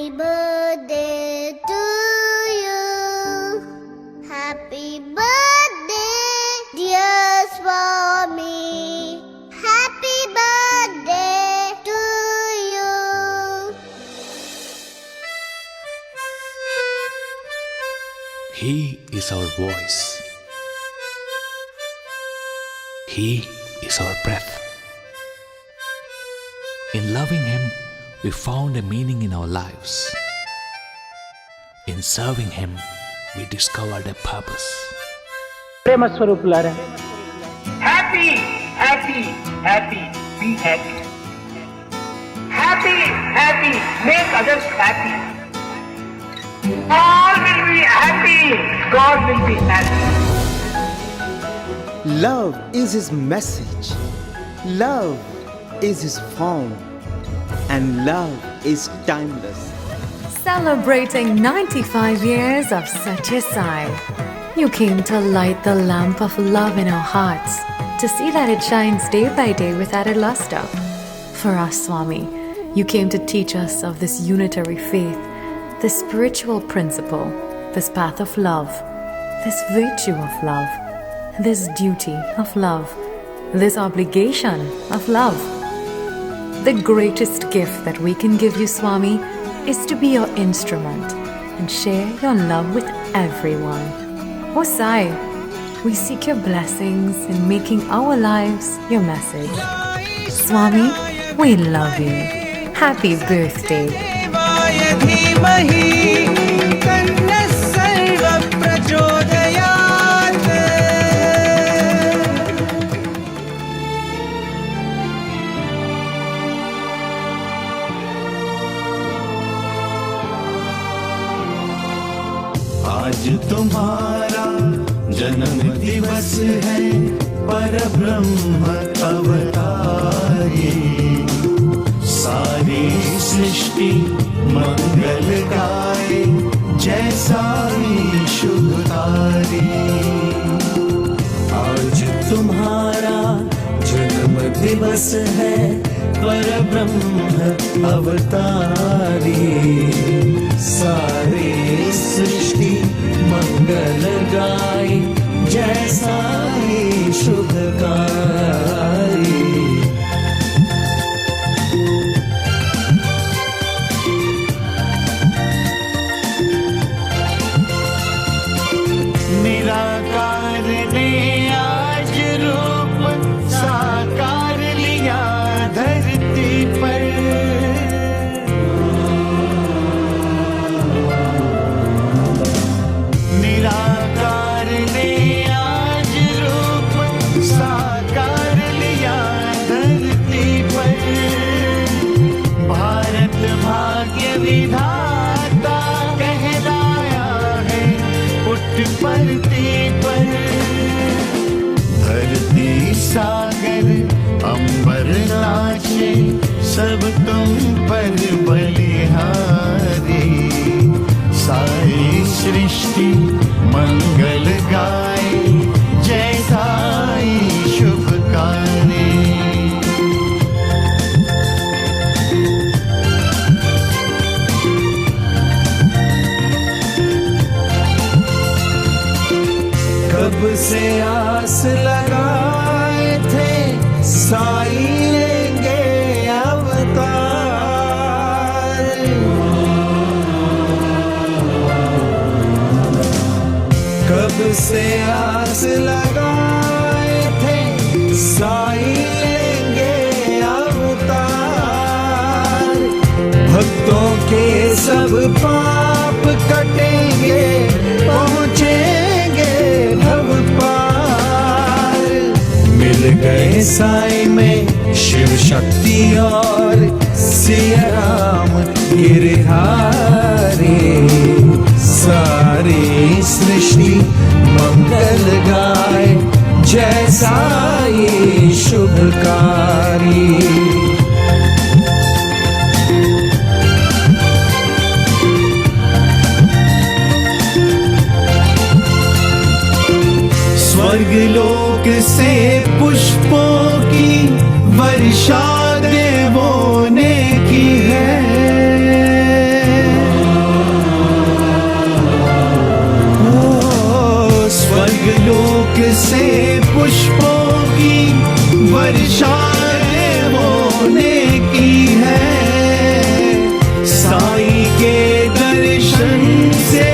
Happy birthday to you. Happy birthday, dear Swami. Happy birthday to you. He is our voice. He is our breath. In loving Him, we found a meaning in our lives. In serving Him, we discovered a purpose. ప్రేమ స్వరూపులారా, Happy, happy, happy, be happy. Happy, happy, make others happy. All will be happy, God will be happy. Love is His message. Love is His form. And love is timeless. Celebrating 95 years of Sathya Sai. You came to light the lamp of love in our hearts, to see that it shines day by day with added luster. For us, Swami, you came to teach us of this unitary faith, this spiritual principle, this path of love, this virtue of love, this duty of love, this obligation of love. The greatest gift that we can give you, Swami, is to be your instrument and share your love with everyone. Oh Sai, we seek your blessings in making our lives your message. Swami, we love you. Happy birthday. आज तुम्हारा जन्म दिवस है, परब्रह्म अवतारी। सारी सृष्टि मंगल गाए, जैसा ही शुभकारी। आज तुम्हारा जन्म दिवस है, परब्रह्म अवतारी। सारी सृष्टि मंगल गाए, जैसा ही शुभकारी। निराकार ने आज रूप साकार लिया धरती पर। निराकार ने आज रूप साकार लिया धरती पर। भारत भाग्य विधाता कहलाया है पुट्टपर्ती पर। धरती सागर अंबर नाचे, सब तुम पर बलिहारी। सारी सृष्टि मंगल गाए, जैसा ही शुभकारी। कब से आस लगाए थे, साई लेंगे अवतार। कब से आस लगाए थे, साई लेंगे अवतार। भक्तों के सब पाप कटेंगे, पहुँचेंगे भव पार। मिल गए साई में शिव शक्ति और सिया राम गिरधारी। सारी सृष्टि मंगल गाए, जैसा ये शुभकारी। स्वर्गलोक से पुष्पों की वर्षा देवों ने की है। से पुष्पों की वर्षाएं होने की है। साईं के दर्शन से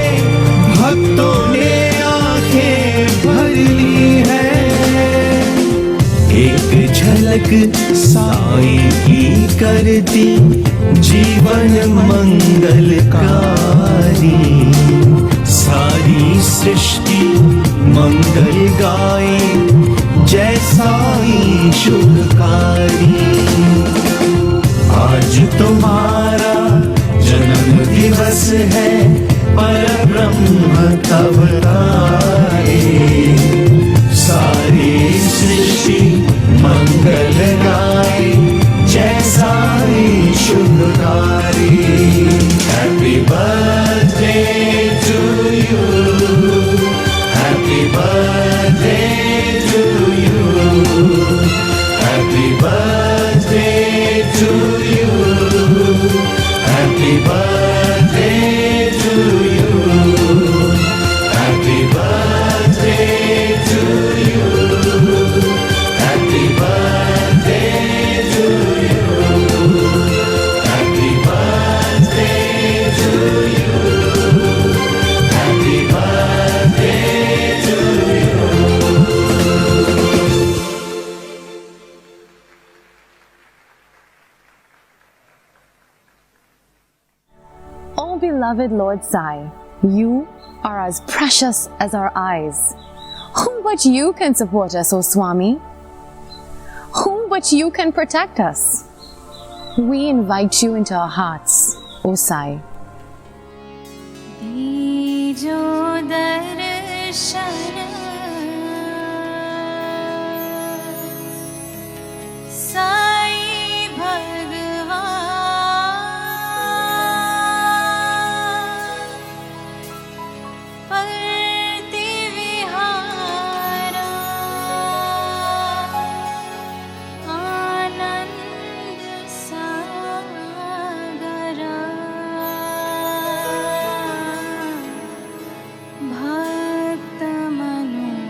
भक्तों ने आंखें भर ली है। एक झलक साईं की करती जीवन मंगलकारी। सारी सृष्टि मंगल गाए जय साईं शुभकारी। आज तुम्हारा जन्म दिवस है, परब्रह्म अवतारे। सारी सृष्टि मंगल गाए जय Sai शुभकारी। Happy birthday to you, happy birthday to you, happy birthday to you, happy birthday to you, happy birthday to you, happy birthday to you, happy birthday to you, happy birthday to you. Oh, beloved Lord Sai, you are as precious as our eyes. Who but you can support us, O Swami? Who but you can protect us? We invite you into our hearts, O Sai. दीजो दर्शन साई भगवान परति विहारा आनंद सागरा भक्त मनोहरा।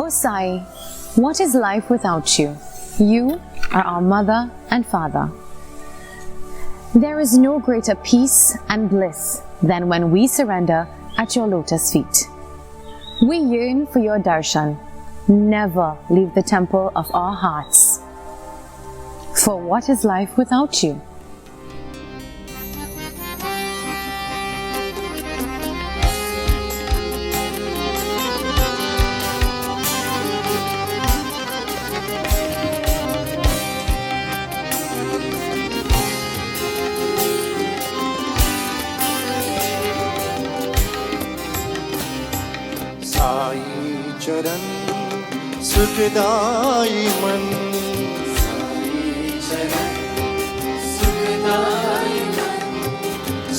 Oh Sai, what is life without you? You are our mother and father. There is no greater peace and bliss than when we surrender at your lotus feet. We yearn for your darshan. Never leave the temple of our hearts. For what is life without you? चरण सुखदाई मन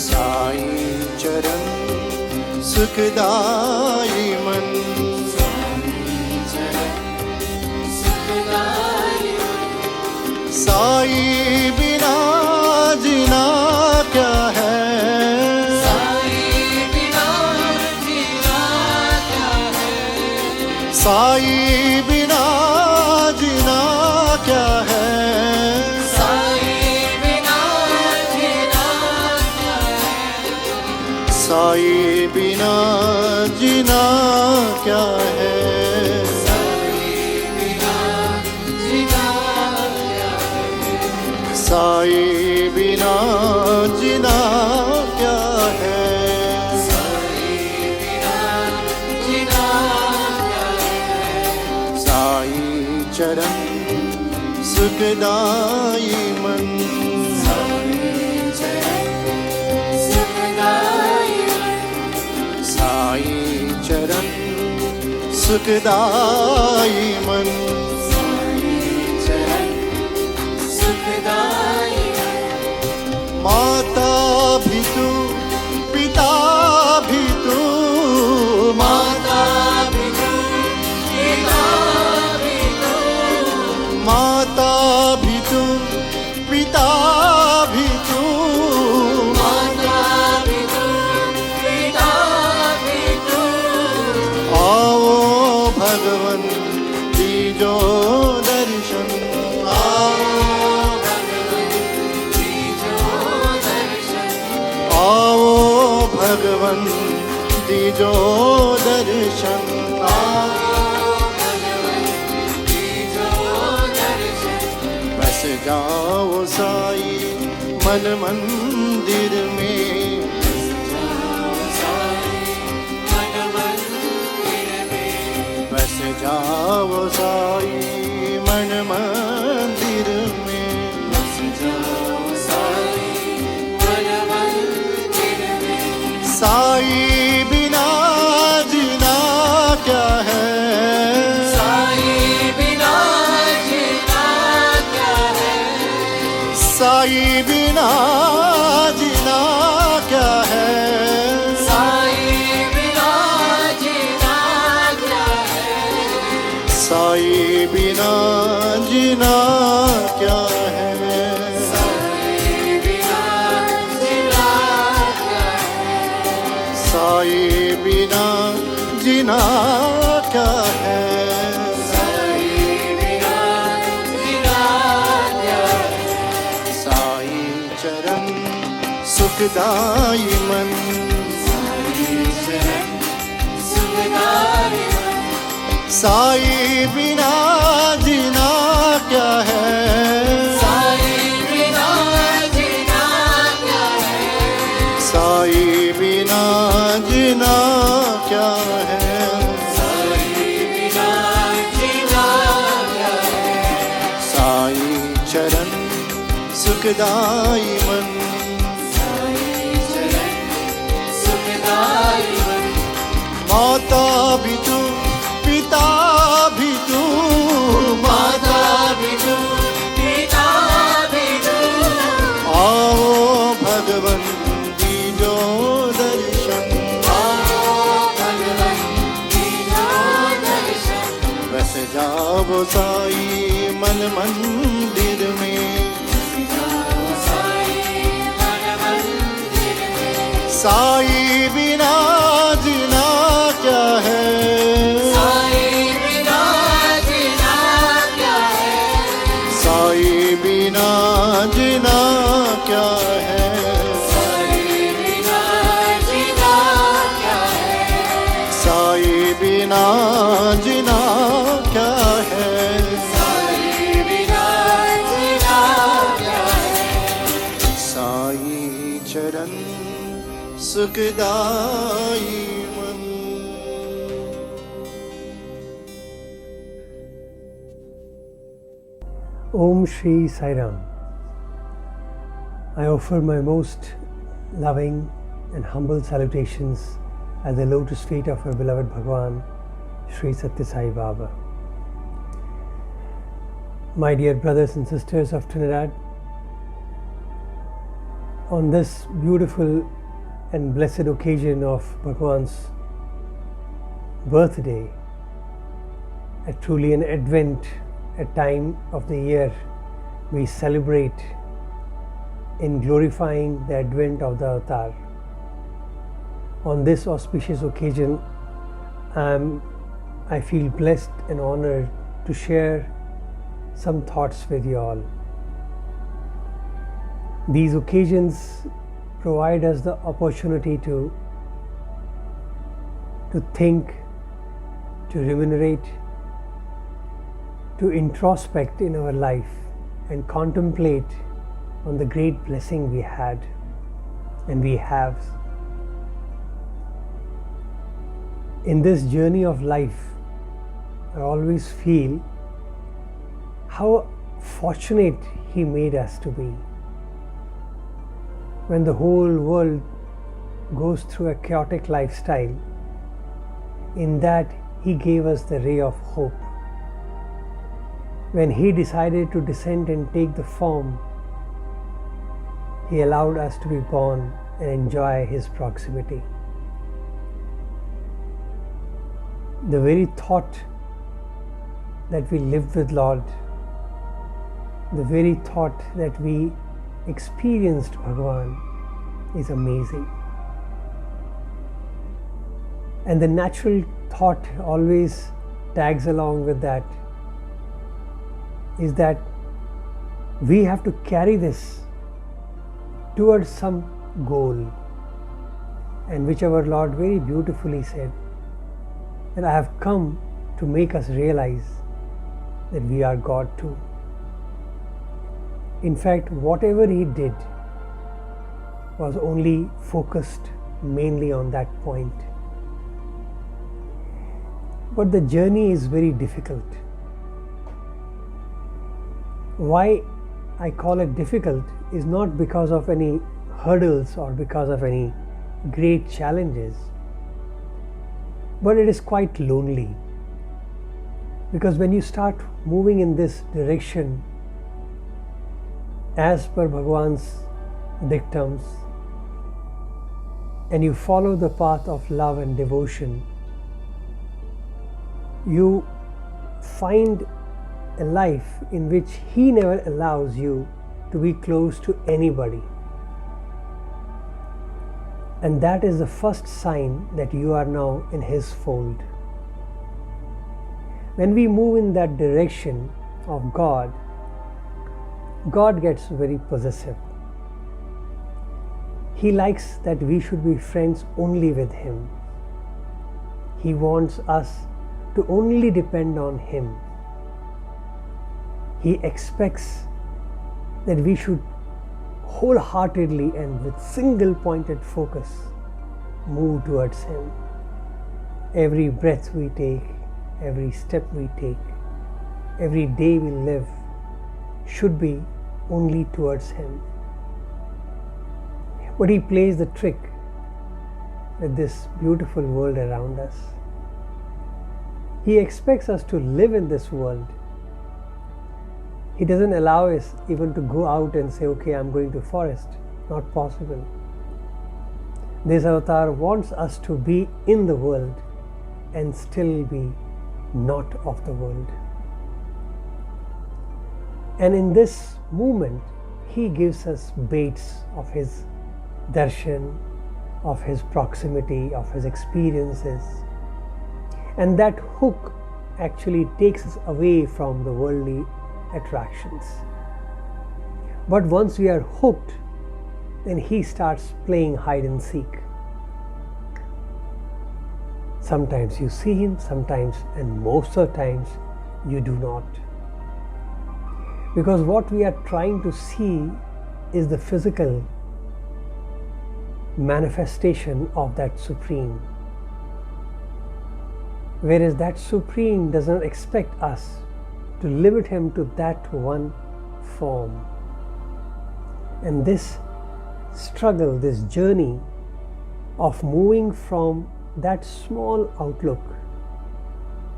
साई चरण सुखदाई मन साई बिना जीना क्या है साई बिना जीना क्या है साई बिना जीना क्या है साई बिना जीना क्या है साई बिना जीना क्या है चरण सुखदाई मन साई चरण सुखदाई मन माता भी तू पिता भी तू माता भी तू पिता माता भी तू पिता भी तू माता भी तू पिता भी तू आओ भगवन दीजो दर्शन आओ भगवन दीजो दर्शन आओ भगवन दीजो दर्शन जाओ साई मन मंदिर में बस जाओ साई मन मंदिर में साई बिना जीना क्या है साई बिना जीना क्या है साई बिना जीना क्या है साई बिना जीना क्या है साई बिना जीना क्या है साई बिना जीना क्या है सुखदाई मन साई बिना जीना क्या है साई बिना जीना क्या है साई बिना जीना क्या है साई बिना जीना क्या है साई चरण सुखदाई मन माता भी तू पिता भी तू माता भी तू पिता भी तू आओ भगवन दीजो दर्शन आओ भगवन दीजो दर्शन बस जाओ साई मन मंदिर में साई बिना जीना क्या है साई बिना सुखदाई मन। Om Shri Sai Ram. I offer my most loving and humble salutations at the lotus feet of our beloved Bhagwan, Sri Sathya Sai Baba. My dear brothers and sisters of Trinidad, on this beautiful and blessed occasion of Bhagwan's birthday, a truly an advent, a time of the year we celebrate in glorifying the advent of the avatar. On this auspicious occasion, I feel blessed and honored to share some thoughts with you all. These occasions provide us the opportunity to think, to ruminate, to introspect in our life and contemplate on the great blessing we had and we have. In this journey of life, I always feel how fortunate He made us to be. When the whole world goes through a chaotic lifestyle, in that He gave us the ray of hope. When He decided to descend and take the form, He allowed us to be born and enjoy His proximity. The very thought that we live with Lord, the very thought that we experienced Bhagwan is amazing. And the natural thought always tags along with that is that we have to carry this towards some goal, and which our Lord very beautifully said, that I have come to make us realize that we are God too. In fact, whatever He did was only focused mainly on that point. But the journey is very difficult. Why I call it difficult is not because of any hurdles or because of any great challenges, but it is quite lonely. Because when you start moving in this direction as per Bhagwan's dictums, and you follow the path of love and devotion, you find a life in which He never allows you to be close to anybody. And that is the first sign that you are now in His fold. When we move in that direction of God, God gets very possessive. He likes that we should be friends only with Him. He wants us to only depend on Him. He expects that we should wholeheartedly and with single pointed focus move towards Him. Every breath we take, every step we take, every day we live should be only towards Him. But He plays the trick with this beautiful world around us. He expects us to live in this world. He doesn't allow us even to go out and say, okay, I'm going to forest. Not possible. This avatar wants us to be in the world and still be not of the world. And in this movement, He gives us baits of His darshan, of His proximity, of His experiences. And that hook actually takes us away from the worldly attractions. But once we are hooked, then He starts playing hide and seek. Sometimes you see Him, sometimes, and most of the times, you do not. Because what we are trying to see is the physical manifestation of that Supreme. Whereas that Supreme doesn't expect us to limit Him to that one form. And this struggle, this journey of moving from that small outlook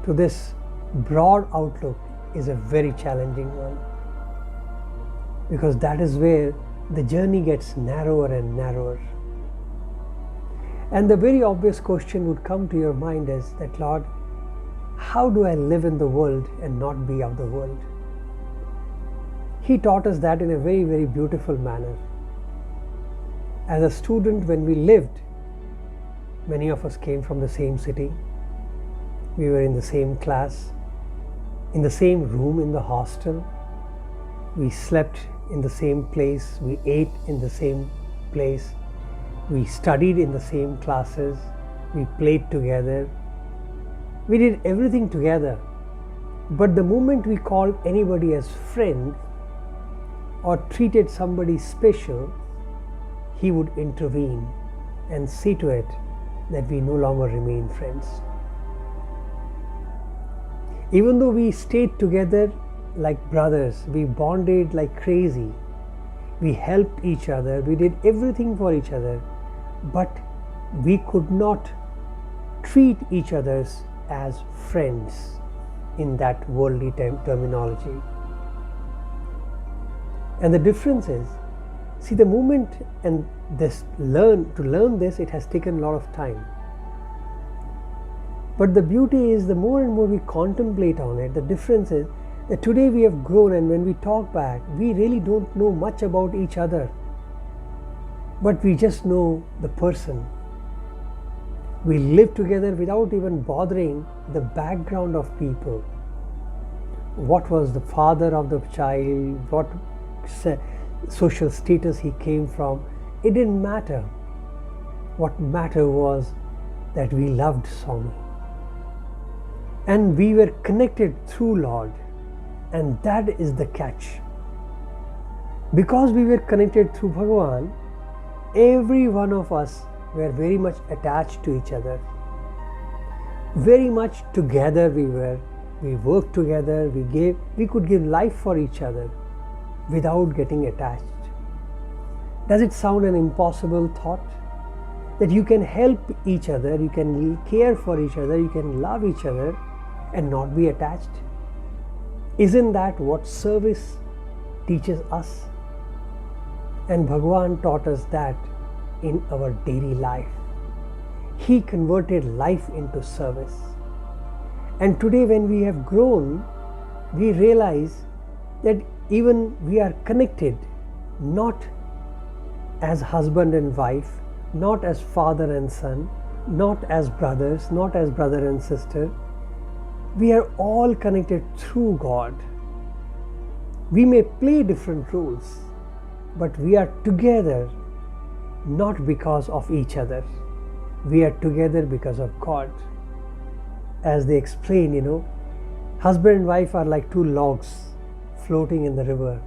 to this broad outlook is a very challenging one, because that is where the journey gets narrower and narrower. And the very obvious question would come to your mind is that, Lord, how do I live in the world and not be of the world? He taught us that in a very, very beautiful manner. As a student, when we lived, many of us came from the same city. We were in the same class, in the same room in the hostel. We slept in the same place. We ate in the same place. We studied in the same classes. We played together. We did everything together. But the moment we called anybody as friend or treated somebody special, he would intervene and see to it that we no longer remain friends. Even though we stayed together like brothers, we bonded like crazy, we helped each other, we did everything for each other, but we could not treat each other as friends in that worldly terminology. And the difference is, see, the moment and to learn this, it has taken a lot of time. But the beauty is, the more and more we contemplate on it, the difference is that today we have grown, and when we talk back, we really don't know much about each other, but we just know the person. We live together without even bothering the background of people. What was the father of the child, what social status he came from, it didn't matter. What mattered was that we loved Swami. And we were connected through Lord. And that is the catch. Because we were connected through Bhagwan, every one of us were very much attached to each other. Very much together we were. We worked together, we could give life for each other without getting attached. Does it sound an impossible thought? That you can help each other, you can care for each other, you can love each other and not be attached? Isn't that what service teaches us? And Bhagwan taught us that in our daily life. He converted life into service. And today when we have grown, we realize that even we are connected not as husband and wife, not as father and son, not as brothers, not as brother and sister. We are all connected through God. We may play different roles, but we are together not because of each other. We are together because of God. As they explain, husband and wife are like two logs floating in the river.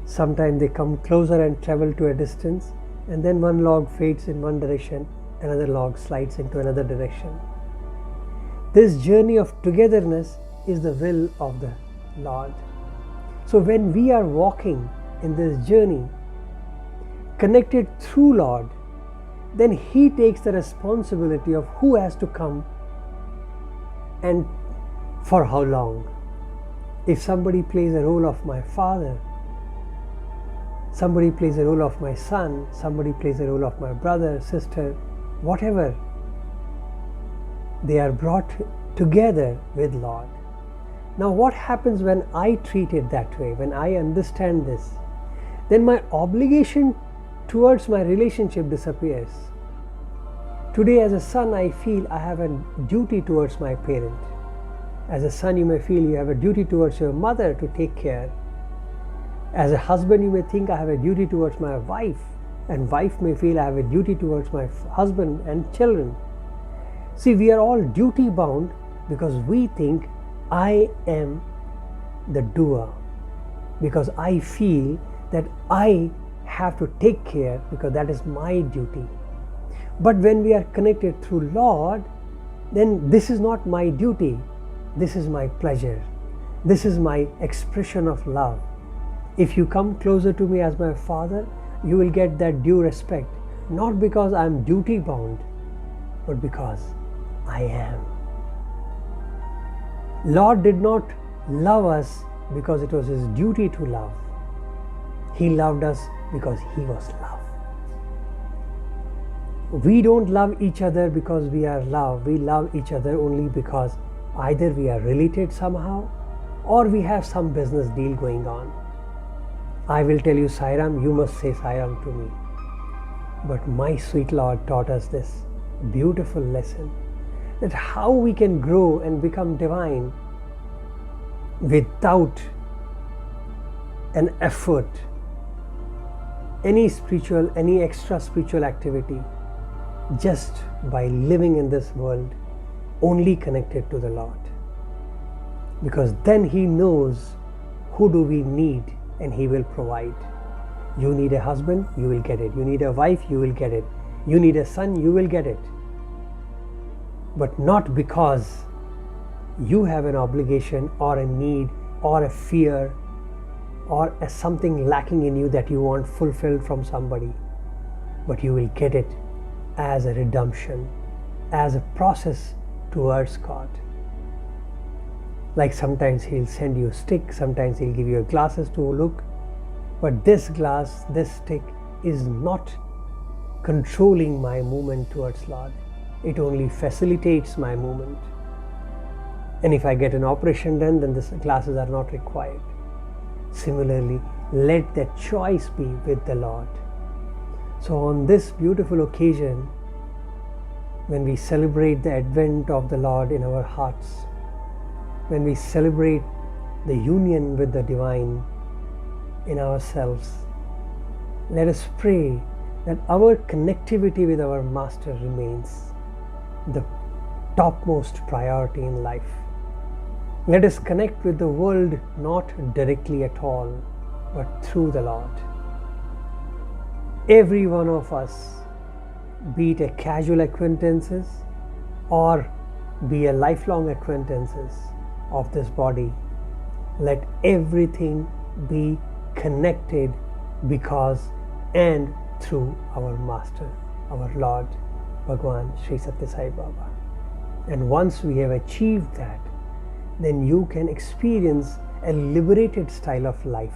Sometimes they come closer and travel to a distance, and then one log fades in one direction, another log slides into another direction. This journey of togetherness is the will of the Lord. So when we are walking in this journey, connected through Lord, then He takes the responsibility of who has to come and for how long. If somebody plays a role of my father, somebody plays a role of my son, somebody plays a role of my brother, sister, whatever, they are brought together with Lord. Now what happens when I treat it that way, when I understand this? Then my obligation towards my relationship disappears. Today as a son, I feel I have a duty towards my parent. As a son, you may feel you have a duty towards your mother to take care. As a husband, you may think I have a duty towards my wife, and wife may feel I have a duty towards my husband and children. See, we are all duty bound because we think I am the doer, because I feel that I have to take care because that is my duty. But when we are connected through Lord, then this is not my duty. This is my pleasure. This is my expression of love. If you come closer to me as my Father, you will get that due respect, not because I am duty bound, but because I am. Lord did not love us because it was His duty to love. He loved us because He was love. We don't love each other because we are love. We love each other only because either we are related somehow or we have some business deal going on. I will tell you Sairam, you must say Sairam to me. But my sweet Lord taught us this beautiful lesson, that how we can grow and become divine without an effort, any spiritual, any extra spiritual activity, just by living in this world only connected to the Lord. Because then He knows who do we need and He will provide. You need a husband, you will get it. You need a wife, you will get it. You need a son, you will get it. But not because you have an obligation or a need or a fear or a something lacking in you that you want fulfilled from somebody, but you will get it as a redemption, as a process towards God. Like sometimes He'll send you a stick, sometimes He'll give you glasses to look, but this glass, this stick is not controlling my movement towards Lord. It only facilitates my movement. And if I get an operation done, then these glasses are not required. Similarly, let that choice be with the Lord. So on this beautiful occasion, when we celebrate the advent of the Lord in our hearts, when we celebrate the union with the divine in ourselves, let us pray that our connectivity with our Master remains the topmost priority in life. Let us connect with the world not directly at all, but through the Lord. Every one of us, be it a casual acquaintances or be a lifelong acquaintances of this body, let everything be connected because and through our Master, our Lord, Bhagwan Sri Sathya Sai Baba. And once we have achieved that, then you can experience a liberated style of life,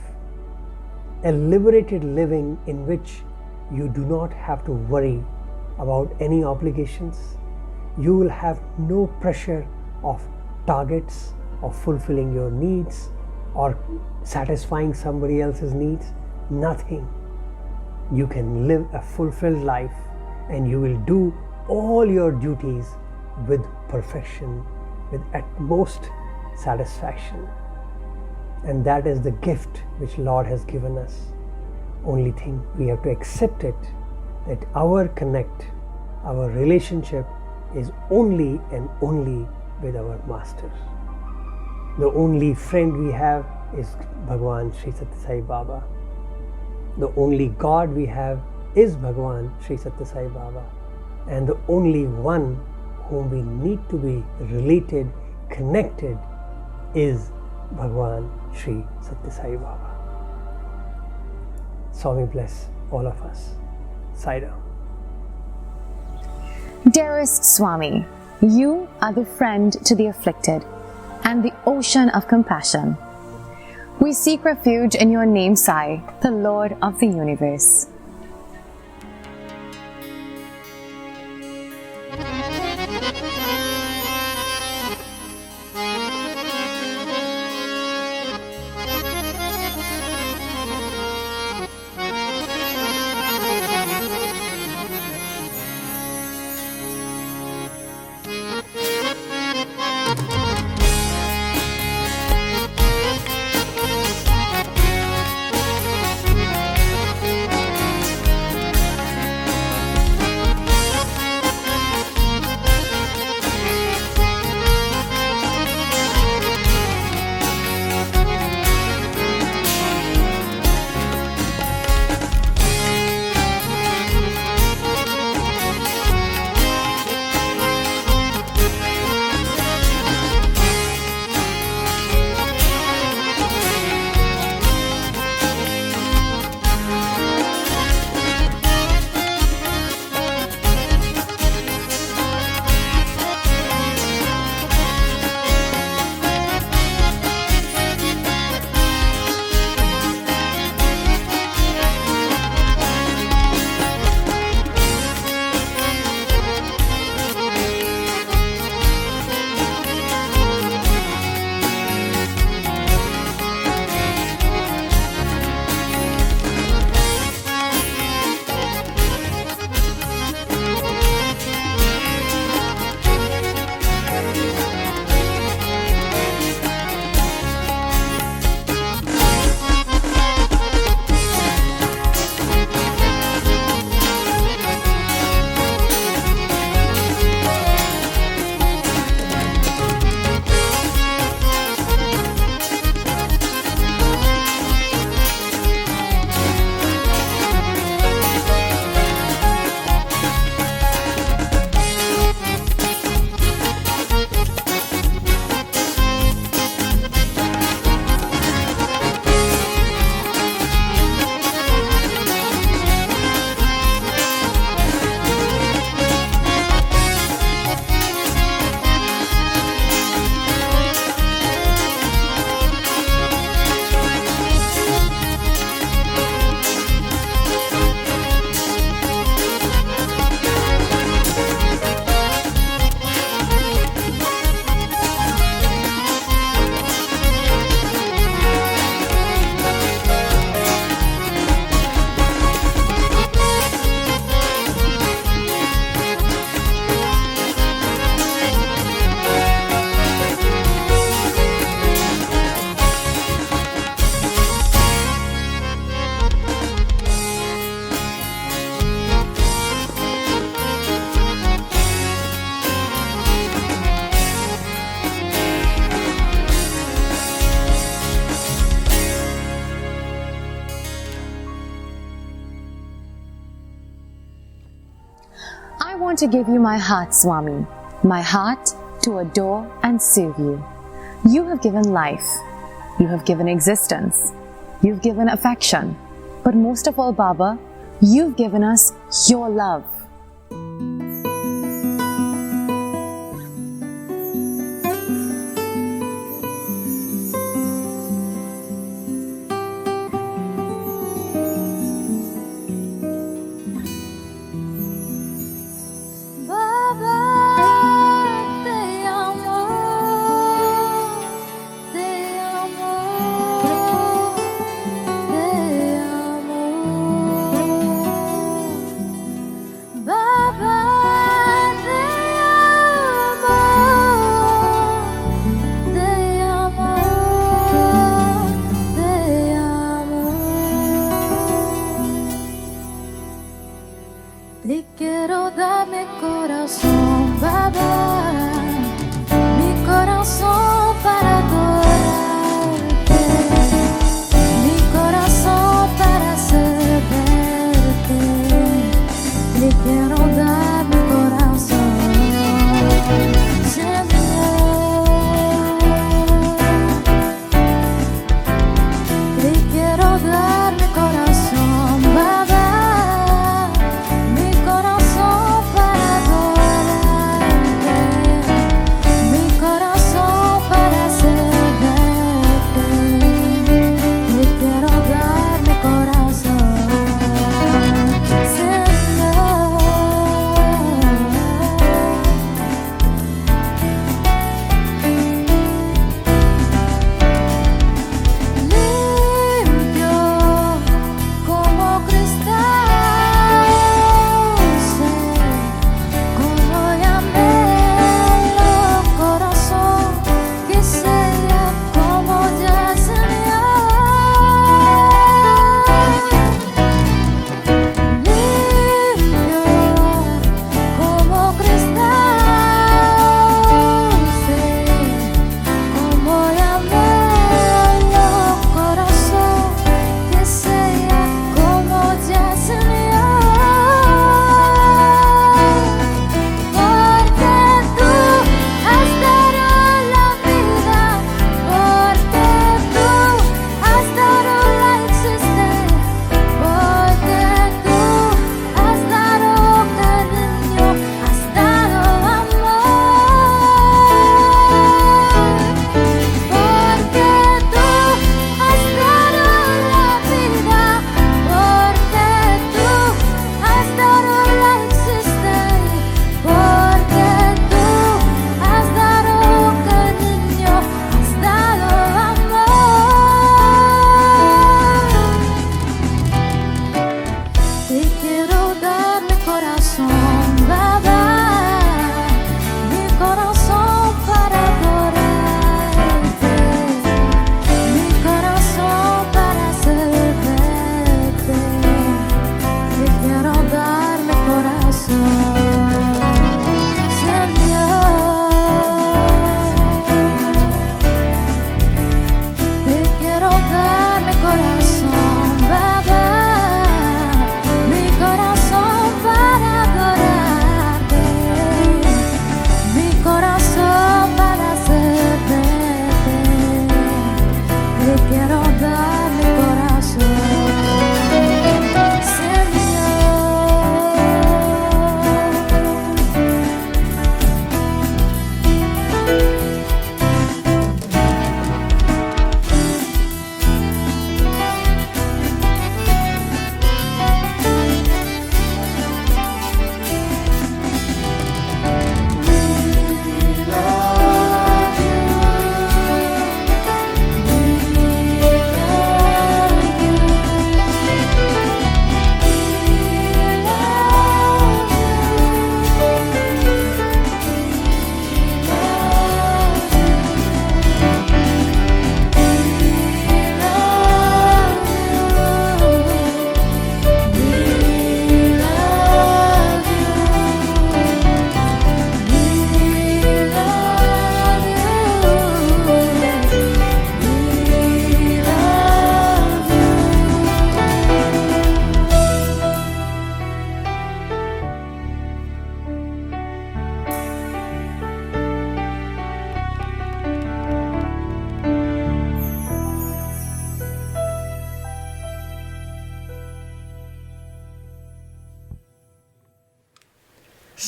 a liberated living in which you do not have to worry about any obligations. You will have no pressure of targets, of fulfilling your needs or satisfying somebody else's needs. Nothing. You can live a fulfilled life and you will do all your duties with perfection, with utmost satisfaction. And that is the gift which Lord has given us. Only thing, we have to accept it, that our connect, our relationship is only and only with our Master. The only friend we have is Bhagwan Sri Sathya Sai Baba. The only God we have is Bhagwan Sri Sathya Sai Baba. And the only one whom we need to be related, connected is Bhagwan Sri Sathya Sai Baba. Swami bless all of us. Sai-Ram. Dearest Swami, you are the friend to the afflicted and the ocean of compassion. We seek refuge in your name, Sai, the Lord of the universe. want to give you my heart, Swami, my heart to adore and serve you. You have given life, you have given existence, you've given affection, but most of all, Baba, you've given us your love.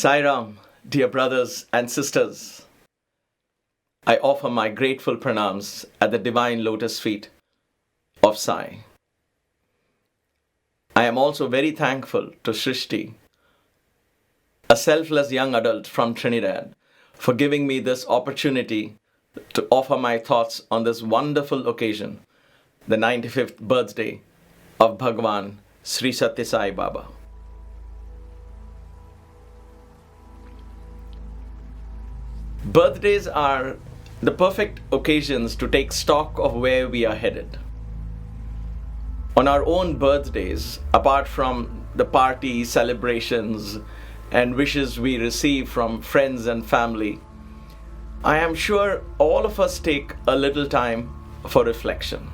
Sai Ram, dear brothers and sisters, I offer my grateful pranams at the divine lotus feet of Sai. I am also very thankful to Shrishti, a selfless young adult from Trinidad, for giving me this opportunity to offer my thoughts on this wonderful occasion, the 95th birthday of Bhagwan Sri Sathya Sai Baba. Birthdays are the perfect occasions to take stock of where we are headed. On our own birthdays, apart from the party celebrations and wishes we receive from friends and family, I am sure all of us take a little time for reflection.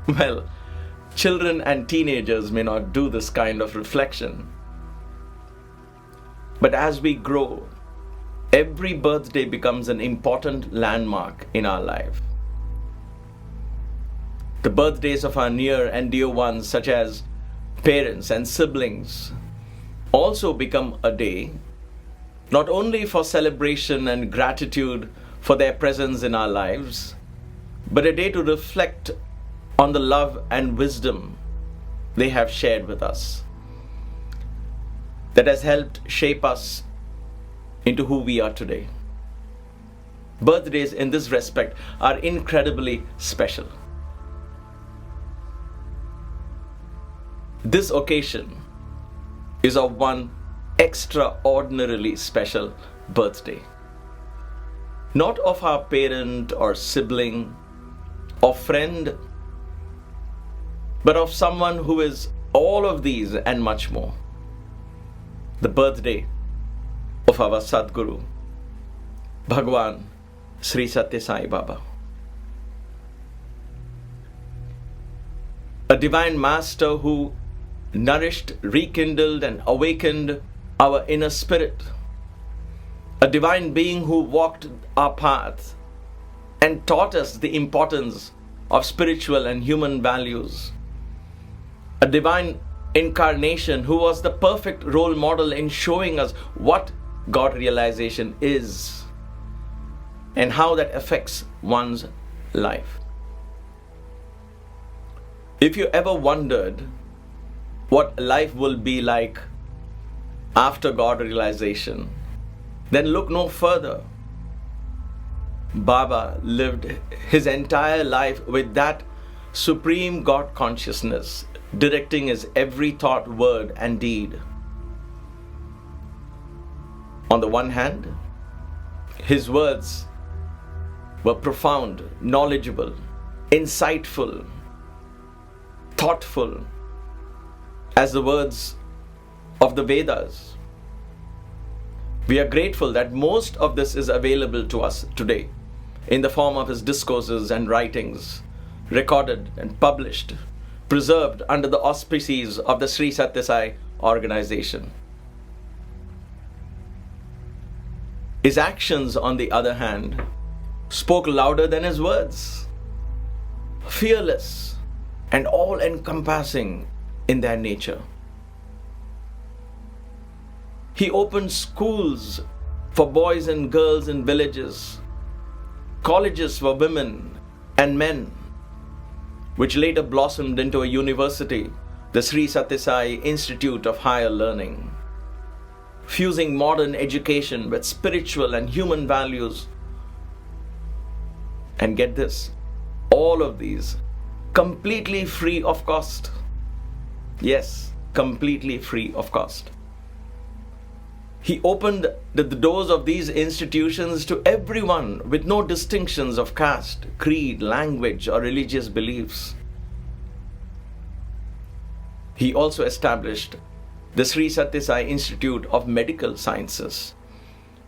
Well, children and teenagers may not do this kind of reflection, but as we grow, every birthday becomes an important landmark in our life. The birthdays of our near and dear ones, such as parents and siblings, also become a day not only for celebration and gratitude for their presence in our lives, but a day to reflect on the love and wisdom they have shared with us, that has helped shape us into who we are today. Birthdays in this respect are incredibly special. This occasion is of one extraordinarily special birthday. Not of our parent or sibling or friend, but of someone who is all of these and much more. The birthday of our Sadguru, Bhagwan Sri Sathya Sai Baba. A divine master who nourished, rekindled and awakened our inner spirit. A divine being who walked our path and taught us the importance of spiritual and human values. A divine incarnation who was the perfect role model in showing us what God realization is and how that affects one's life. If you ever wondered what life will be like after God realization, then look no further. Baba lived his entire life with that supreme God consciousness directing his every thought, word and deed. On the one hand, his words were profound, knowledgeable, insightful, thoughtful, as the words of the Vedas. We are grateful that most of this is available to us today in the form of his discourses and writings, recorded and published, preserved under the auspices of the Sri Sathya Sai organization. His actions, on the other hand, spoke louder than his words, fearless and all-encompassing in their nature. He opened schools for boys and girls in villages, colleges for women and men, which later blossomed into a university, the Sri Sathya Sai Institute of Higher Learning, fusing modern education with spiritual and human values. And get this, all of these completely free of cost. Yes, completely free of cost. He opened the doors of these institutions to everyone with no distinctions of caste, creed, language, or religious beliefs. He also established the Sri Sathya Sai Institute of Medical Sciences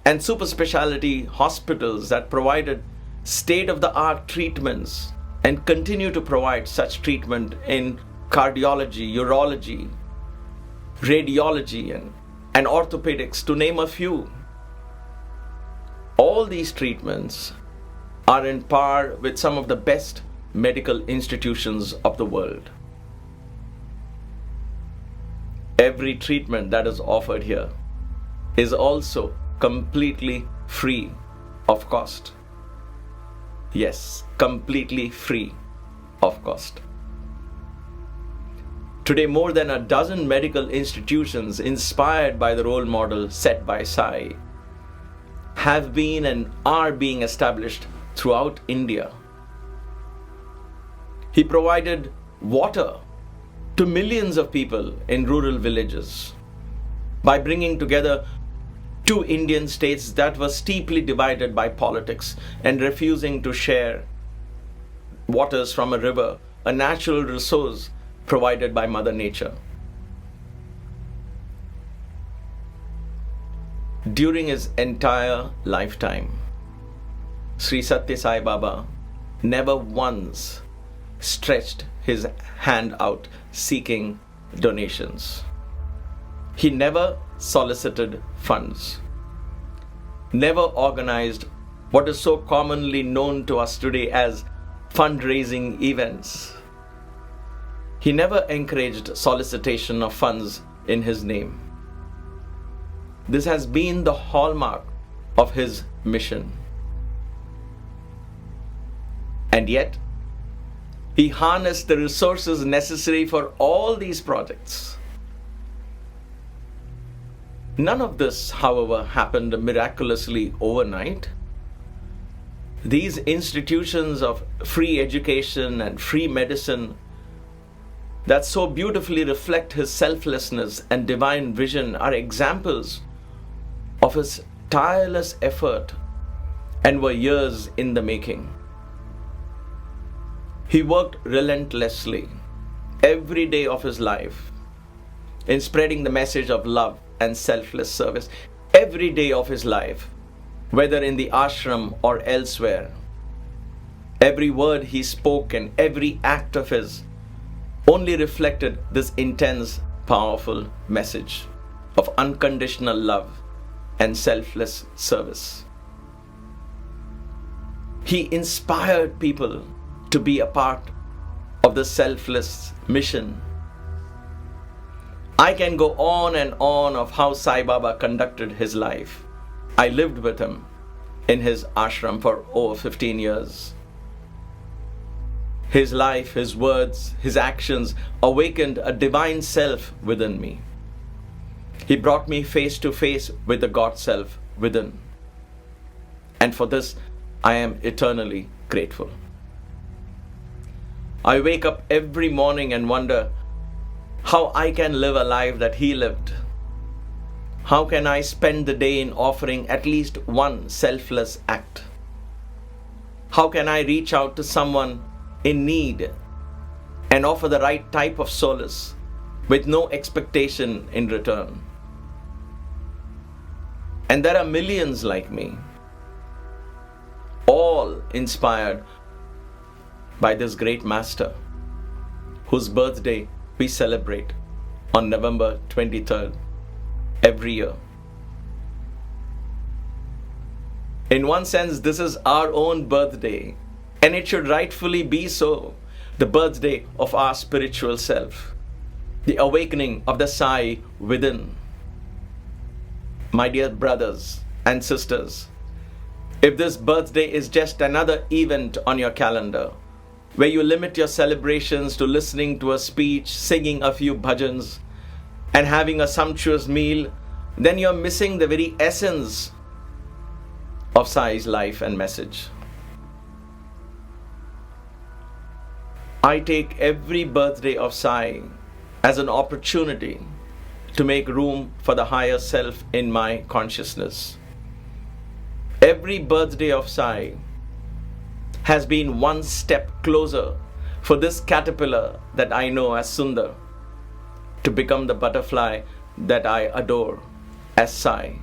and super specialty hospitals that provided state-of-the-art treatments and continue to provide such treatment in cardiology, urology, radiology, and orthopedics, to name a few. All these treatments are in par with some of the best medical institutions of the world. Every treatment that is offered here is also completely free of cost. Yes, completely free of cost. Today, more than a dozen medical institutions inspired by the role model set by Sai have been and are being established throughout India. He provided water to millions of people in rural villages by bringing together two Indian states that were steeply divided by politics and refusing to share waters from a river, a natural resource provided by Mother Nature. During his entire lifetime, Sri Sathya Sai Baba never once stretched his hand out seeking donations. He never solicited funds, never organized what is so commonly known to us today as fundraising events. He never encouraged solicitation of funds in his name. This has been the hallmark of his mission. And yet, he harnessed the resources necessary for all these projects. None of this, however, happened miraculously overnight. These institutions of free education and free medicine that so beautifully reflect his selflessness and divine vision are examples of his tireless effort and were years in the making. He worked relentlessly every day of his life in spreading the message of love and selfless service every day of his life, whether in the ashram or elsewhere. Every word he spoke and every act of his only reflected this intense, powerful message of unconditional love and selfless service. He inspired people to be a part of the selfless mission. I can go on and on of how Sai Baba conducted his life. I lived with him in his ashram for over 15 years. His life, his words, his actions awakened a divine self within me. He brought me face to face with the God self within. And for this, I am eternally grateful. I wake up every morning and wonder how I can live a life that he lived. How can I spend the day in offering at least one selfless act? How can I reach out to someone in need and offer the right type of solace with no expectation in return? And there are millions like me, all inspired by this great master, whose birthday we celebrate on November 23rd every year. In one sense, this is our own birthday, and it should rightfully be so, the birthday of our spiritual self, the awakening of the Sai within. My dear brothers and sisters, if this birthday is just another event on your calendar, where you limit your celebrations to listening to a speech, singing a few bhajans, and having a sumptuous meal, then you're missing the very essence of Sai's life and message. I take every birthday of Sai as an opportunity to make room for the higher self in my consciousness. Every birthday of Sai has been one step closer for this caterpillar that I know as Sunder to become the butterfly that I adore as Sai.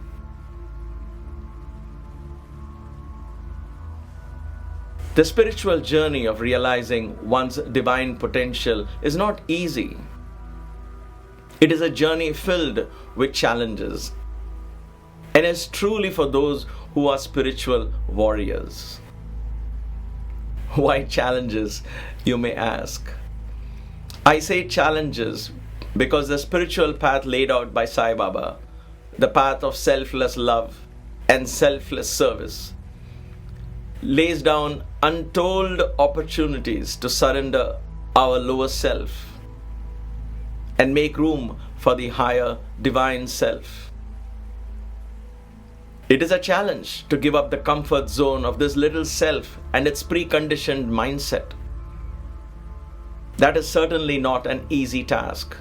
The spiritual journey of realizing one's divine potential is not easy. It is a journey filled with challenges, and is truly for those who are spiritual warriors. Why challenges, you may ask? I say challenges because the spiritual path laid out by Sai Baba the path of selfless love and selfless service, lays down untold opportunities to surrender our lower self and make room for the higher divine self. It is a challenge to give up the comfort zone of this little self and its preconditioned mindset. That is certainly not an easy task.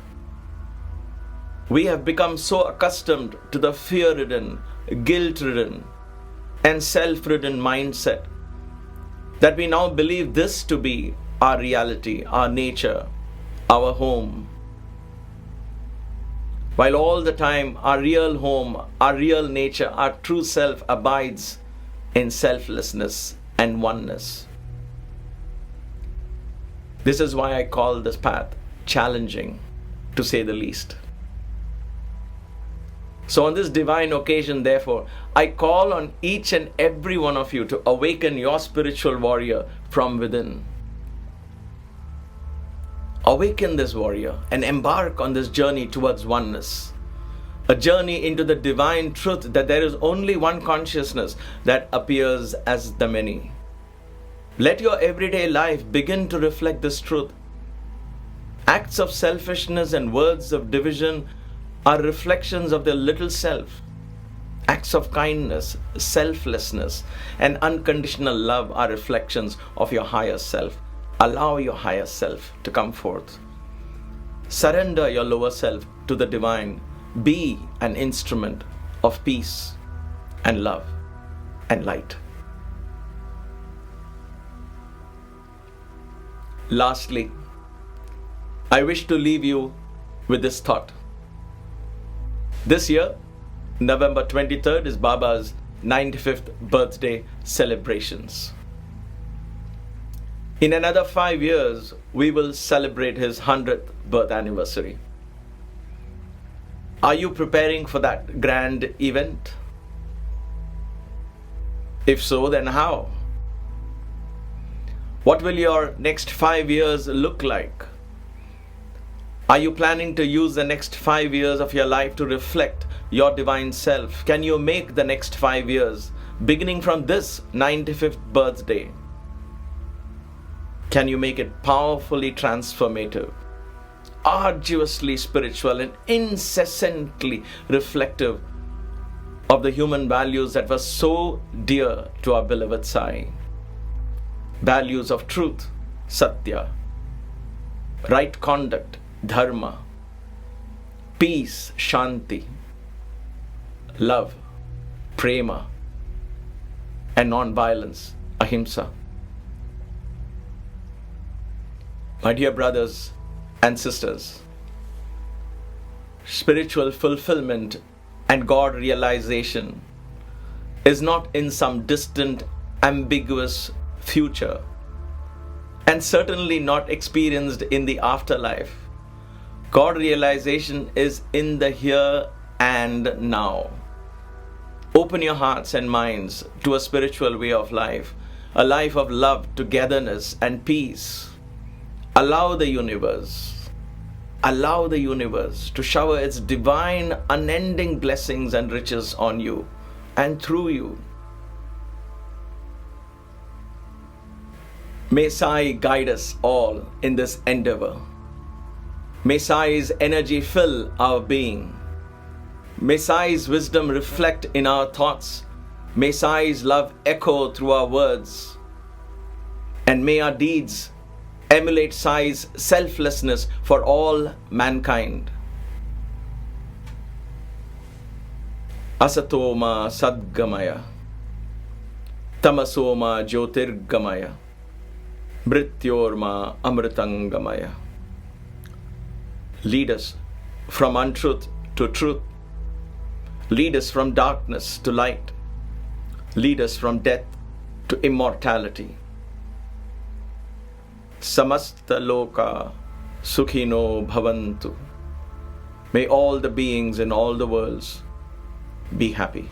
We have become so accustomed to the fear-ridden, guilt-ridden, and self-ridden mindset that we now believe this to be our reality, our nature, our home. While all the time our real home, our real nature, our true self abides in selflessness and oneness. This is why I call this path challenging, to say the least. So on this divine occasion, therefore, I call on each and every one of you to awaken your spiritual warrior from within. Awaken this warrior and embark on this journey towards oneness. A journey into the divine truth that there is only one consciousness that appears as the many. Let your everyday life begin to reflect this truth. Acts of selfishness and words of division are reflections of the little self. Acts of kindness, selflessness, and unconditional love are reflections of your higher self. Allow your higher self to come forth. Surrender your lower self to the divine. Be an instrument of peace and love and light. Lastly, I wish to leave you with this thought. This year, November 23rd, is Baba's 95th birthday celebrations. In another 5 years, we will celebrate his 100th birth anniversary. Are you preparing for that grand event? If so, then how? What will your next 5 years look like? Are you planning to use the next 5 years of your life to reflect your divine self? Can you make the next 5 years, beginning from this 95th birthday, can you make it powerfully transformative, arduously spiritual, and incessantly reflective of the human values that were so dear to our beloved Sai? Values of truth, Satya, right conduct, Dharma, peace, Shanti, love, Prema, and non-violence, Ahimsa. My dear brothers and sisters, spiritual fulfillment and God realization is not in some distant, ambiguous future, and certainly not experienced in the afterlife. God realization is in the here and now. Open your hearts and minds to a spiritual way of life, a life of love, togetherness, and peace. Allow the universe to shower its divine, unending blessings and riches on you and through you. May Sai guide us all in this endeavor. May Sai's energy fill our being. May Sai's wisdom reflect in our thoughts. May Sai's love echo through our words. And may our deeds emulate Sai's selflessness for all mankind. Asatoma Sadgamaya, Tamasoma Jyotirgamaya, Mrityorma Amritangamaya. Lead us from untruth to truth. Lead us from darkness to light. Lead us from death to immortality. Samasta loka sukhino bhavantu. May all the beings in all the worlds be happy.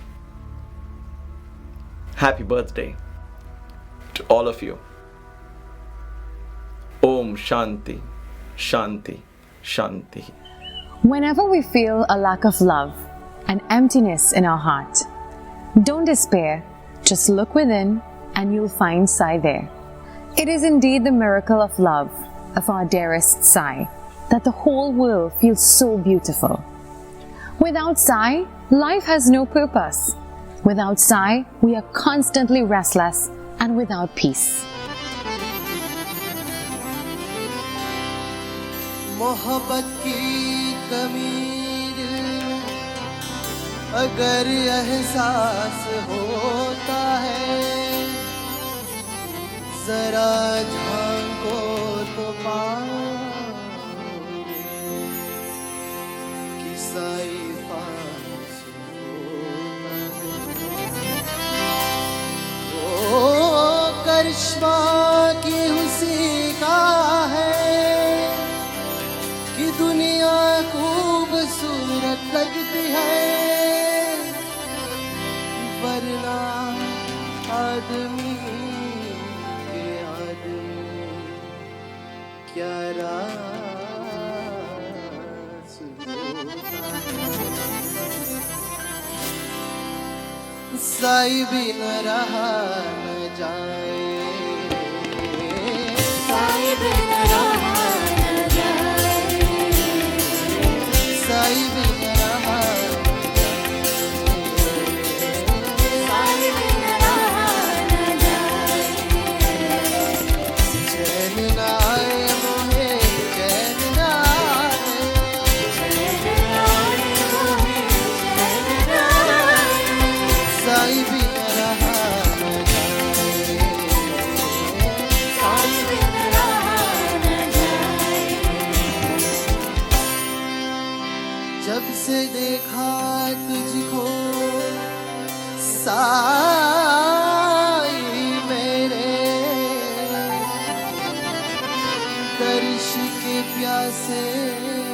Happy birthday to all of you. Om Shanti, Shanti, Shanti. Whenever we feel a lack of love, and emptiness in our heart. Don't despair, just look within and you'll find Sai there. It is indeed the miracle of love of our dearest Sai that the whole world feels so beautiful. Without Sai, life has no purpose. Without Sai, we are constantly restless and without peace. मोहब्बत की कमी अगर एहसास होता है जरा झांको तो पाओगे कि साई पास होता है। वो करिश्मा की उसी का है कि दुनिया खूबसूरत लगती है वरना आदमी के आदमी क्या रास होता है। साई भी न रहा न जाए साई भी न रहा साई भी न रहा साई भी न रहा न जाए चैन न आए मोहे चैन न आए चैन न आए मोहे चैन न आए साई भी न रहा न जाए साई भी न रहा न जाए जब से देखा तुझको साई मेरे दर्श के प्यासे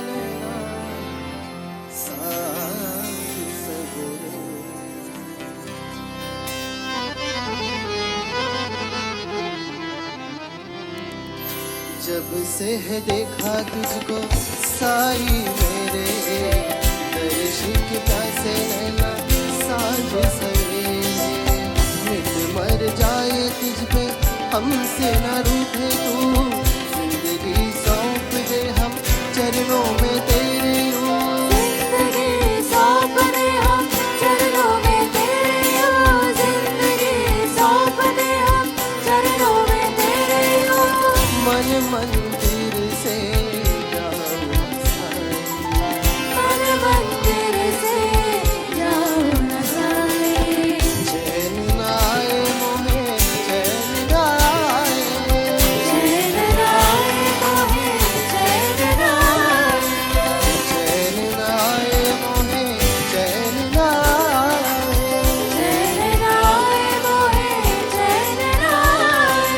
नैना साथ सवेरे जब से है देखा तुझको साई मेरे दर्श के प्यासे नैना साँझ सवेरे मिट मर जाए तुझ पे हमसे न रूठे तू जिंदगी सौंप दे हम चरणों में तेरे हो जिंदगी सौंप दे हम चरणों में तेरे हो जिंदगी सौंप दे हम चरणों में तेरे हो मन मंदिर से जाओ साई मन मंदिर से जाओ न साई चैन न आए मोहे चैन न आए चैन न आए मोहे चैन न आए चैन न आए मोहे चैन न आए चैन न आए मोहे चैन न आए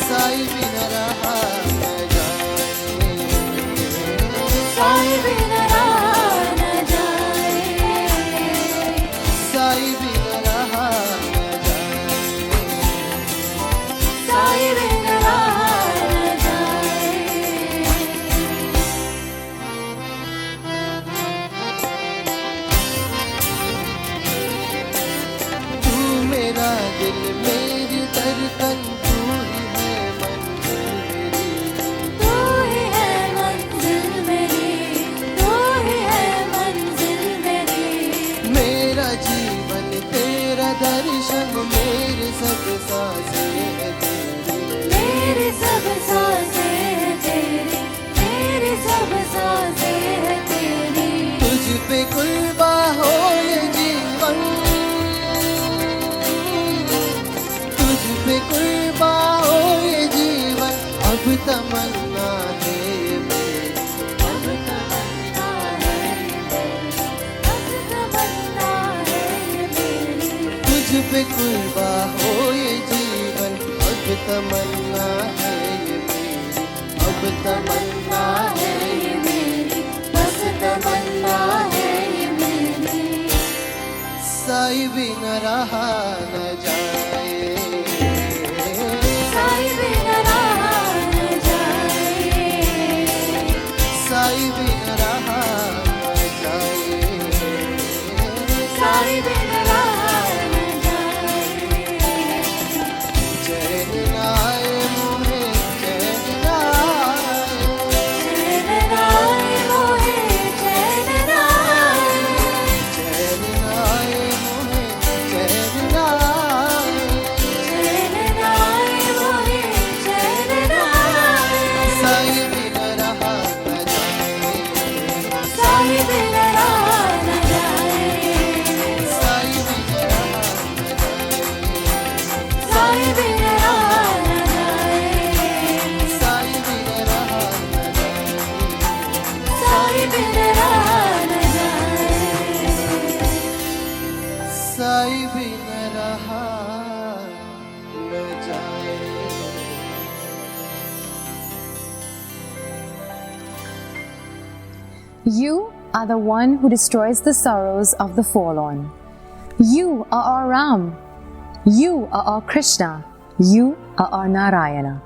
साई भी न रहा न जाए साई भी न रहा न जाए साई भी न रहा न जाए साई भी न रहा न जाए तू मेरा दिल मेरी धड़कन तू ही है मंजिल मेरी तू ही है मंजिल मेरी मेरा जीवन तेरा दर्शन मेरे सब सांसें है तेरी मेरी सब सांसें है तेरी मेरी सब सांसें है तेरी तुझ पे कुर्बा हो ये जीवन तुझ पे कुर्बा हो ये जीवन अब तमन्ना है मेरी अब तमन्ना है मेरी अब तमन्ना है मेरी तुझ पे कुर्बा हो ये जीवन अब तमन्ना है ये मेरी अब तमन्ना है ये मेरी बस तमन्ना है ये मेरी साई भी न रहा न जाए साई भी न रहा न जाए साई भी न रहा न जाए You are the one who destroys the sorrows of the forlorn. You are our Ram. You are our Krishna. You are our Narayana.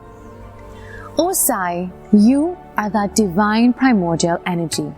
O Sai, you are that divine primordial energy.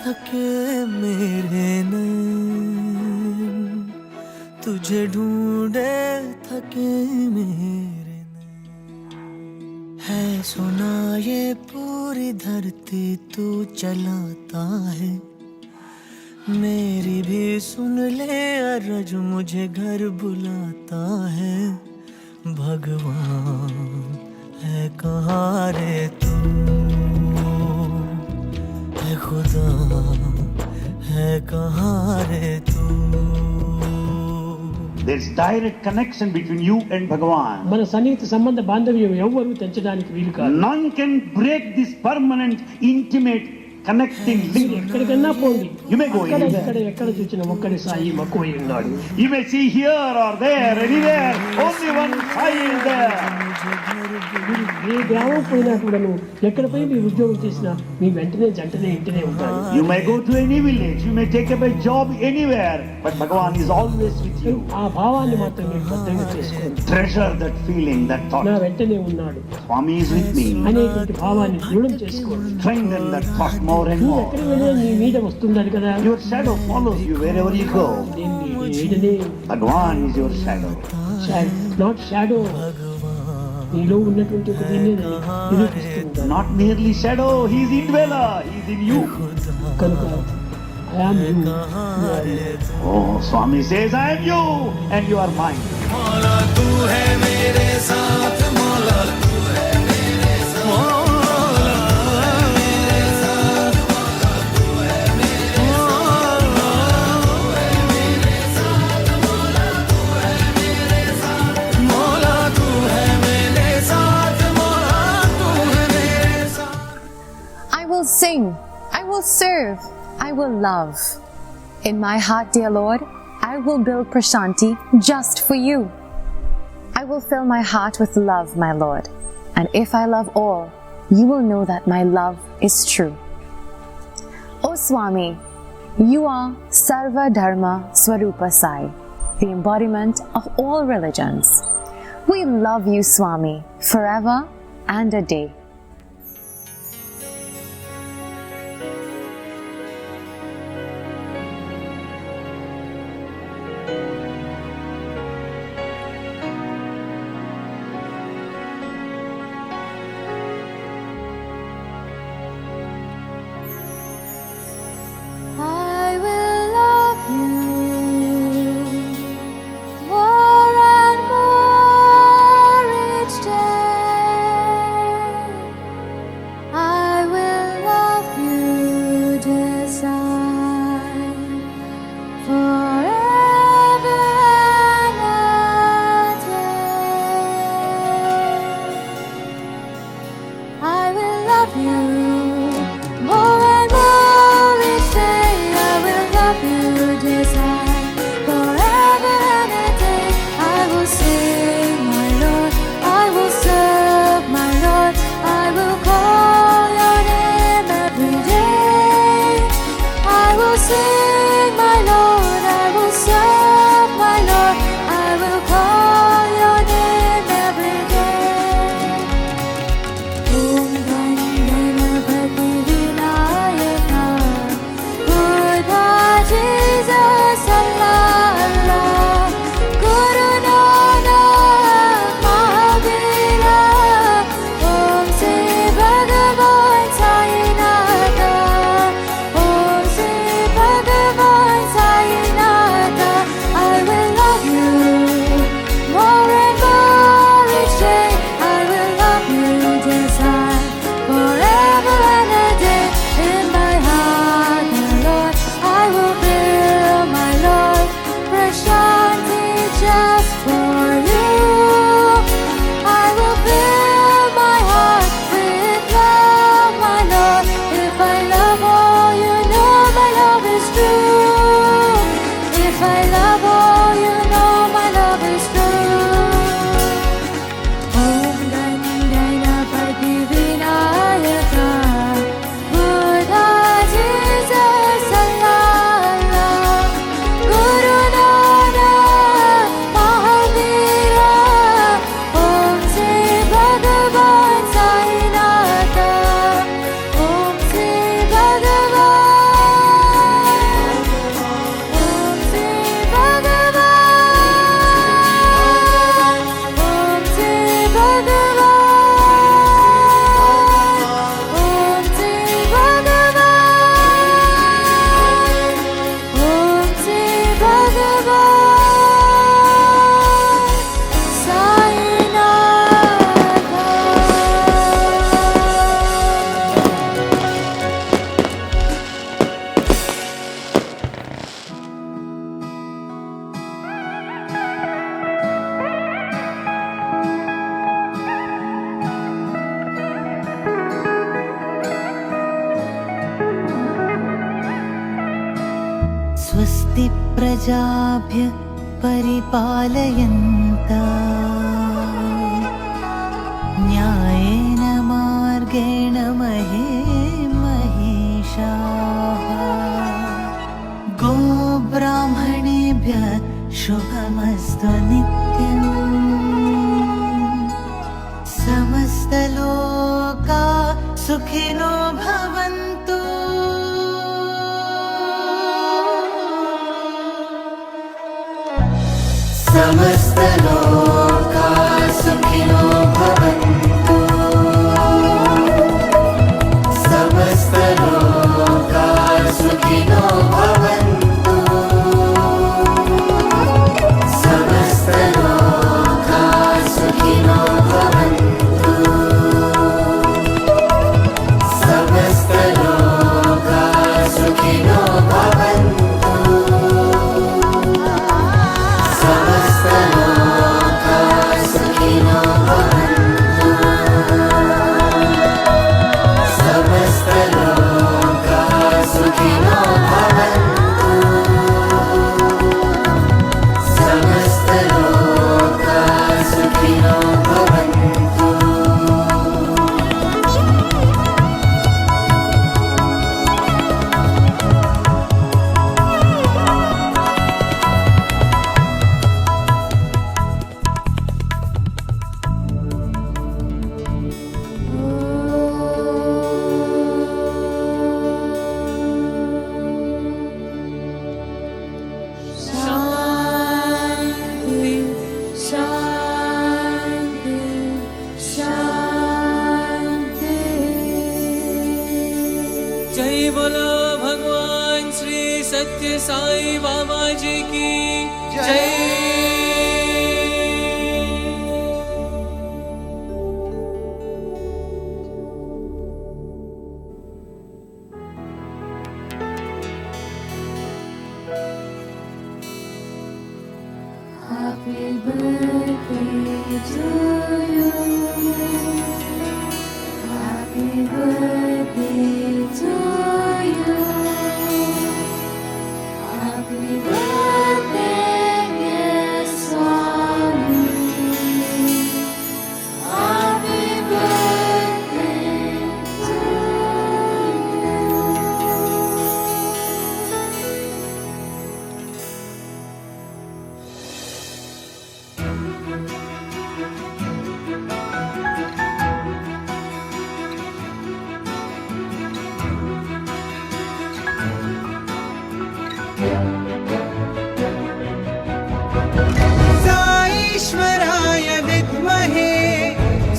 थके सुना ये पूरी धरती तू चलाता है, मेरी भी सुन ले अरज मुझे घर बुलाता है। भगवान है कहाँ रे तू, है खुदा है कहाँ रे तू। There's direct connection between you and Bhagwan. మన సన్నిహిత సంబంధ బాంధవ్యం ఎవ్వరూ తెంచడానికి వీలు కాదు. None can break this permanent, intimate, connecting link. ఎక్కడికన్నా పోండి, You may go anywhere. ఎక్కడ చూసినా ఒక్కడే సాయి మక్కువై ఉన్నాడు. You may see here or there, anywhere, only one Sai is there. ఏ గ్రామం పోయినా కూడాను, ఎక్కడ పోయి మీ ఉద్యోగం చేసినా మీ వెంటనే జంటనే ఇంటనే ఉంటాడు. You may go to any village, you may take up a job anywhere, but Bhagwan is always with you. ఆ భావాన్ని మాత్రం మీరు భద్రంగా చేసుకోండి. Treasure that feeling, that thought. నా వెంటనే ఉన్నాడు, Swami is with me. అనేటువంటి భావాన్ని దృఢం చేసుకోండి. Strengthen that thought more and నువ్వు more. ఎక్కడికి వెళ్ళినా నీ మీద వస్తుందని కదా. Your shadow follows you wherever you go. నేను నీ నీడనే. Bhagwan is your shadow. Not shadow, నీలో ఉన్నటువంటి ఒక దీన్ని నిరూపిస్తుంది. Not merely shadow, he is indweller, he is in you. కనుక I am you. Oh, Swami says, I am you and you are mine. मौला तू है मेरे साथ, मौला तू है मेरे साथ, मौला मेरे साथ, मौला तू है मेरे साथ, मौला तू है मेरे साथ, मौला तू है मेरे साथ, मौला तू है मेरे साथ। I will sing, I will serve, I will love. In my heart, dear Lord, I will build Prashanti just for you. I will fill my heart with love, my Lord. And if I love all, you will know that my love is true. O Swami, you are Sarva Dharma Swarupa Sai, the embodiment of all religions. We love you, Swami, forever and a day. I will love you more and more each day. I will love you, dear Sai, forever and a day. I will love you more and more each day. I will love you, dear Sai, forever and a day. I will sing, my Lord, I will serve, my Lord, I will call your name every day. I will sing, my Lord, I will serve, my Lord, I will call your name every day. Om Vandana स्वस्ति प्रजाभ्य परिपालयन्ता न्यायेन मार्गेण महे महिषाः गोब्राह्मणेभ्यः शुभमस्तु नित्यम् समस्तलोका सुखिनो भवन्तु समस्तलोका सुखिनो भवन्तु समस्तलोका सुखिनो भवन्तु समस्तलोका सुखिनो भवन्तु समस्तलोका सुखिनो भवन्तु समस्तलोका सुखिनो भवन्तु समस्तलोका सुखिनो भवन्तु समस्तलोका सुखिनो भवन्तु शांति शांति शांति। जय बोलो भगवान श्री सत्य साई बाबा जी की जय। Happy birthday to you. Happy birthday to you. Happy birthday, dear Swami. Happy birthday to you. साईश्वराय विद्महे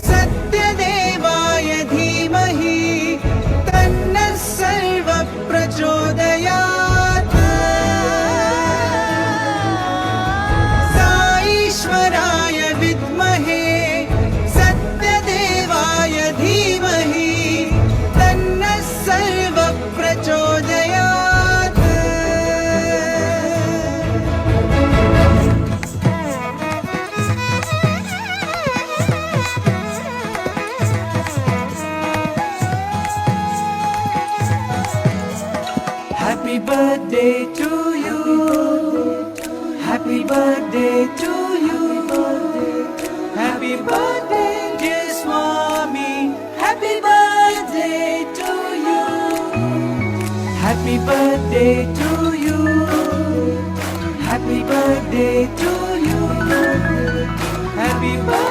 सत्यदेवाय धीमहि तन्नः सर्वः प्रचोदयात् साईश्वराय विद्महे सत्यदेवाय धीमहि तन्नः सर्वः प्रचोदयात् Happy birthday to you. Happy birthday to you. Happy birthday, dear Swami. Happy birthday to you. Happy birthday to you. Happy birthday to you. Happy birthday.